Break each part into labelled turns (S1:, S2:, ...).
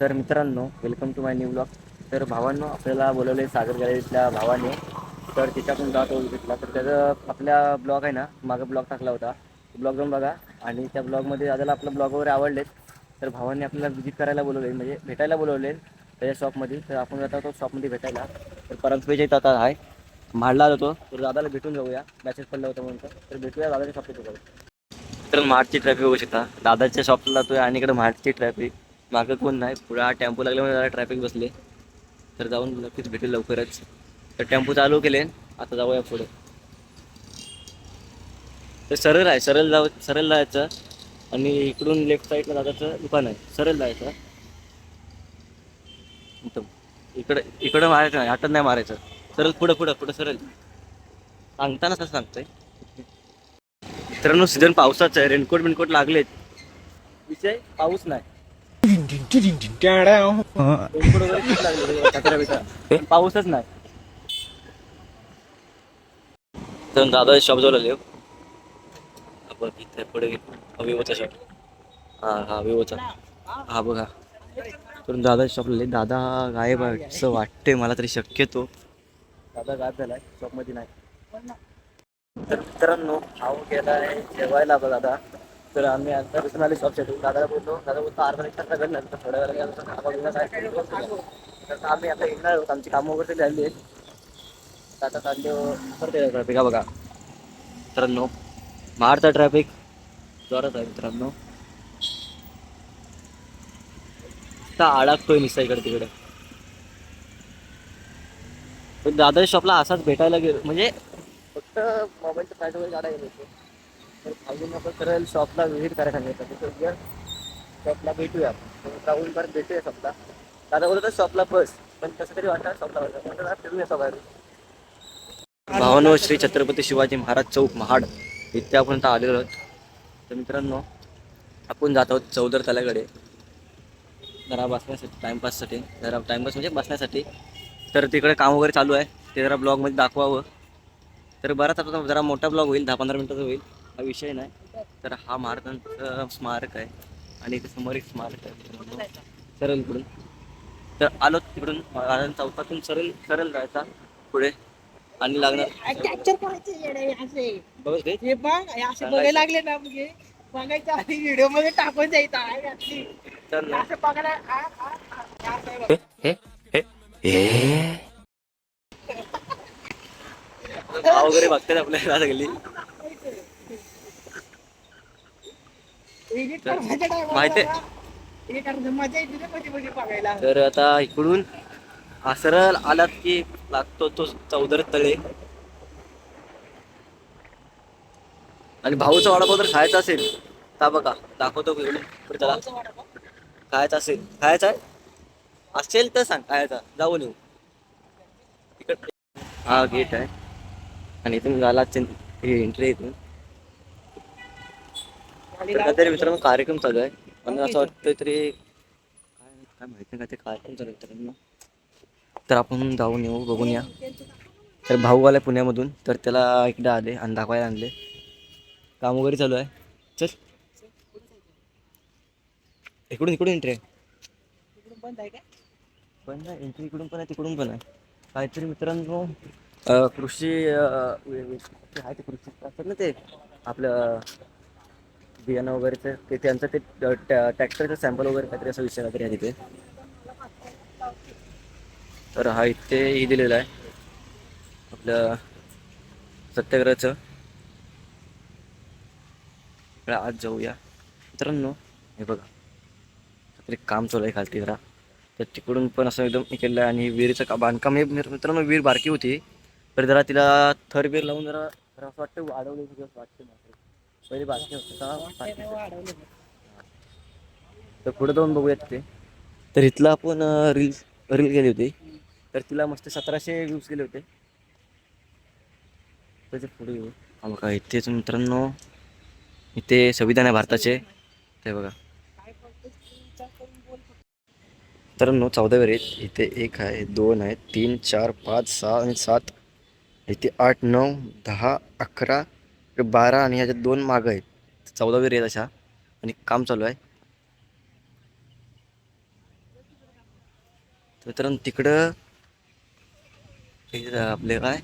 S1: तर मित्रांनो, welcome to my new blog. तर भावांनो, आपल्याला बोलवले सागर गॅलरीतल्या भावाने. तर तिच्याकडून जातो विजिटला. तर त्याचं आपल्या ब्लॉग आहे ना, मागं ब्लॉग टाकला होता, ब्लॉग जाऊन बघा. आणि त्या ब्लॉगमध्ये दादाला आपला ब्लॉग वगैरे आवडलेत. तर भावांनी आपल्याला विजिट करायला बोलवले, म्हणजे भेटायला बोलवले त्याच्या शॉपमध्ये. तर आपण जातो तो शॉपमध्ये भेटायला. तर परंतपेज येत आता आहे, म्हाडला जातो. तर दादाला भेटून जाऊया, मॅसेज पडलं होतं म्हणून. तर भेटूया दादाच्या शॉपमध्ये जाऊ. तर मार्चची ट्रॅफिक होऊ शकता, दादाच्या शॉपला जातोय आणि इकडे मार्चची ट्रॅफिक. मागं कोण नाही, पुढे हा टेम्पो लागल्यामुळे जरा ट्रॅफिक बसले. तर जाऊन नक्कीच भेटेल लवकरच. तर टेम्पो चालू केले, आता जाऊया पुढे. तर सरळ आहे, सरळ जायचं. आणि इकडून लेफ्ट साईडला दादाचं दुकान आहे, सरळ जायचं. एकदम इकडं मारायचं नाही, हातात नाही मारायचं. सरळ पुढं पुढं पुढं सरळ. सांगताना असं सांगतोय. मित्रांनो, सीझन पावसाचं आहे, रेनकोट बिनकोट लागलेत. विषय पाऊस नाही, रेनकोट वगैरे खूप लागले, छत्र्या बित्र्या, पण पाऊसच नाही. तर दादा शॉप जवळ आले. बघ इथे पुढे विवोचा शॉप. हा विवोचा. हा बघा, तर दादा शॉपला आले. दादा गायब आहे असं वाटते मला तरी, शक्यतो दादा गायब झालाय, शॉपमध्ये नाही. तर मित्रांनो, हा गेला आहे जेवायला बघा दादा. तर आम्ही आता बसून आले शॉप साठी. दादाला बोललो, दादा बोलतो अर्धा एक तास लागेल, नंतर थोड्या वेळाला तर आम्ही आता येणार आहोत, आमची कामं वगैरे झाली आहेत. आता चाललो परत ट्रॅफिक. हा बघा मित्रांनो, महाडचा ट्रॅफिक जोरात आहे मित्रांनो. नुसता अडकतोय नुसता इकडे तिकडे. पण दादा शॉपला असाच भेटायला गेलो, म्हणजे फक्त मोबाईलचं फायदा वगैरे काढायला गेलो. तर अजून आपण सरळ शॉपला व्हिजिट करायला सांगितलं. शॉपला भेटूया आपण, जाऊन परत भेटूया शॉपला. दादा बोलतो शॉपला बस, पण कसं तरी वाटतं शॉपला बस फिरून बाहेर. भावानो, श्री छत्रपती शिवाजी महाराज चौक महाड इथे आपण आता आलेलो आहोत. तर मित्रांनो, आपण जात आहोत चौदर तल्याकडे, जरा बसण्यासाठी, टाइमपाससाठी. जरा टाइमपास म्हणजे बसण्यासाठी. तर तिकडे काम वगैरे चालू आहे, ते जरा ब्लॉगमध्ये दाखवावं. तर बराच आता जरा मोठा ब्लॉग होईल, 10-15 मिनिटाचा होईल, हा विषय नाही. तर हा महाराजांचं स्मारक आहे आणि इथे समोर एक स्मारक आहे सरळ इकडून. तर आलो तिकडून महाराजांच्या चौकातून सरळ सरळ जायचा पुढे आणि लागणार
S2: कॅप्चर करायचे येडे असे.
S1: बघ ते
S2: हे बघ हे असे बघायला लागले ना, म्हणजे बघायच्या आधी व्हिडिओ मध्ये टाकून द्यायचा आहे असली.
S1: तर
S2: असं बघायला असं आहे बघ.
S1: हे हे भाव वगैरे बघतात आपल्याला सगळी.
S2: एडिट
S1: तर
S2: करायच्या टायमाला
S1: माहिती
S2: जरा
S1: आहे.
S2: हे करायचं, मजा येते ना मध्ये मध्ये बघायला.
S1: तर आता इकडून हा सरळ आलात की लागतो तो चौदर तळे. आणि भाऊचा वडापाव तर खायचा असेल तर बघा दाखवतो इकडून त्याला. खायचा असेल, खायचा आहे असेल तर सांग, खायचा जाऊन येऊ. तिकडे हा गेट आहे आणि इथून झाला एंट्री. इथून काहीतरी मित्रांनो कार्यक्रम चालू आहे, मला असं वाटतं तरी काय काय माहिती नाही, काय ते कार्यक्रम चालू आहे मित्रांनो. तर आपण जाऊन येऊ, बघून या. तर भाऊ आलाय पुण्यामधून, तर त्याला इकडे आले आणि दाखवायला आणले. काम वगैरे चालू आहे. चल इकडून एंट्री आहे.
S2: बंद आहे का?
S1: पण ना एंट्री इकडून पण आहे, तिकडून पण आहे. काहीतरी मित्रांनो कृषी आहे ते कृषी असतात ना, ते आपलं बियाणं वगैरेचं ते त्यांचं ते ट्रॅक्टरचं सॅम्पल वगैरे काहीतरी असा विषय काहीतरी आहे तिथे. तर हा इथेही दिलेला आहे आपलं सत्याग्रहाचं. आज जाऊया मित्रांनो. हे बघा काहीतरी काम चालू आहे खालती जरा, तर तिकडून पण असं एकदम केलं आहे. आणि विहिरीचं बांधकाम हे मित्रांनो, विहीर बारकी होती तर जरा तिला थर बीर लावून जरा जरा असं वाटतं वाढवलं असं वाटतं. पहिले बारकी होतं तर पुढे जाऊन बघूयात ते. तर इथलं आपण रील गेली होती, तर तिला मस्त 1700 व्ह्यूज गेले होते. त्याच्या पुढे येऊ. हा बघा इथेच मित्रांनो, इथे संविधान आहे भारताचे, ते बघा. मित्रांनो 14 वर आहेत इथे, 1 आहे, 2 आहे, 3, 4, 5, 6 आणि 7. इथे 8, 9, 10, 11, 12 आणि ह्याच्यात 2 मागं आहेत. 14 वर आहेत अशा आणि काम चालू आहे. तर मित्रांनो तिकडं आपले काय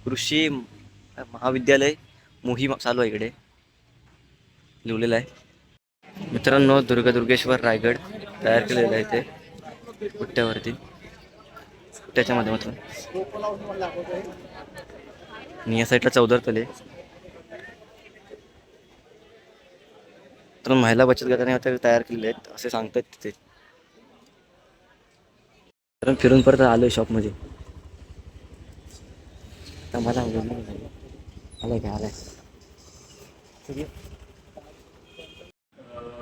S1: कृषी महाविद्यालय मोहीम चालू आहे इकडे लिहिलेलं आहे. मित्रांनो दुर्गेश्वर रायगड तयार केलेलं आहे ते पुट्ट्यावरती पुट्ट्याच्या माध्यमातून. आणि या साईडला चौदार तले. तर महिला बचत गटाने आता तयार केलेले आहेत असे सांगतात तिथे. तर फिरून परत आलोय शॉपमध्ये. तर मला आलाय का आलाय.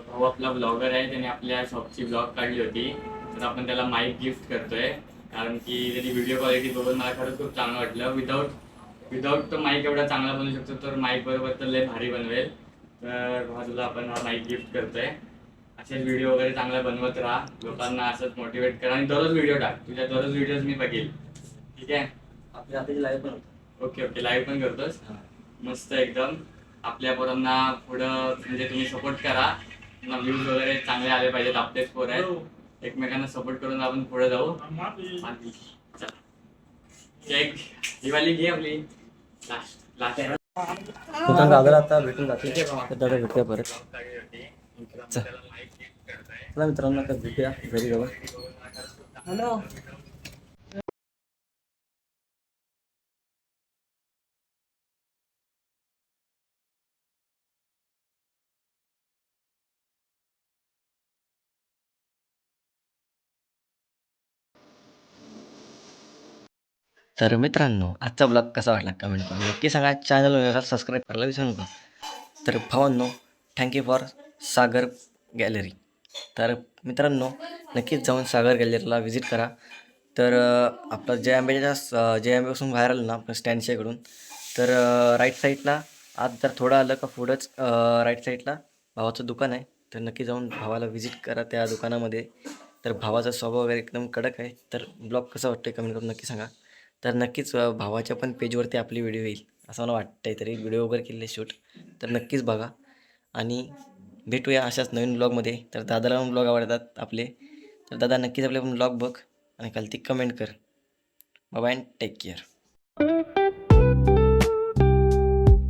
S3: भाऊ आपला ब्लॉगर आहे, त्याने आपल्या शॉपची ब्लॉग काढली होती, तर आपण त्याला माईक गिफ्ट करतोय. कारण की त्याची व्हिडिओ क्वालिटी बघून मला खरंच खूप चांगलं वाटलं. विदाऊट तो माईक एवढा चांगला बनवू शकतो, तर माईक बरोबर तर लय भारी बनवेल. तर भाऊ तुला आपण हा माईक गिफ्ट करतोय. असेच व्हिडिओ वगैरे चांगला बनवत राहा, लोकांना असंच मोटिवेट करा आणि दररोज व्हिडिओ टाक. तुझ्या दररोज व्हिडिओज मी बघेल, ठीक आहे?
S1: आपल्या आताची लाईव्ह पण
S3: ओके लाईव्ह पण करतोस. मस्त एकदम. आपल्या पोरांना पुढं म्हणजे तुम्ही सपोर्ट करा, व्ह्यूज वगैरे चांगले आले पाहिजेत. आपलेच पोर आहेत, एकमेकांना सपोर्ट करून आपण पुढे जाऊ. केक दिवाळी घे आपली लास्ट.
S1: दादाला आता भेटून जाते. दादा भेटूया परत. चला मित्रांनो आता भेटूया घरी जाऊन.
S2: हॅलो.
S1: तर मित्रांनो आजचा ब्लॉग कसा वाटला कमेंट करून नक्की सांगा. चॅनल सबस्क्राईब करायला विसरू नका. तर भावांनो थँक्यू फॉर सागर गॅलरी. तर मित्रांनो नक्कीच जाऊन सागर गॅलरीला व्हिजिट करा. तर आपलं जय आंबेपासून बाहेर आलं ना आपण स्टँडच्या इकडून, तर राईट साईडला आज जर थोडं आलं का पुढंच राईट साईडला भावाचं दुकान आहे. तर नक्की जाऊन भावाला व्हिजिट करा त्या दुकानामध्ये. तर भावाचा स्वभाव वगैरे एकदम कडक आहे. तर ब्लॉग कसं वाटतं कमेंट करून नक्की सांगा. तर नक्कीच भावाच्या पण पेजवरती आपली व्हिडिओ येईल असं मला वाटतं आहे. तरी व्हिडिओ वगैरे केले शूट, तर नक्कीच बघा आणि भेटूया अशाच नवीन ब्लॉगमध्ये. तर दादाला पण ब्लॉग आवडतात आपले, तर दादा नक्कीच आपले पण ब्लॉग बघ आणि खालती कमेंट कर. Bye bye, take care.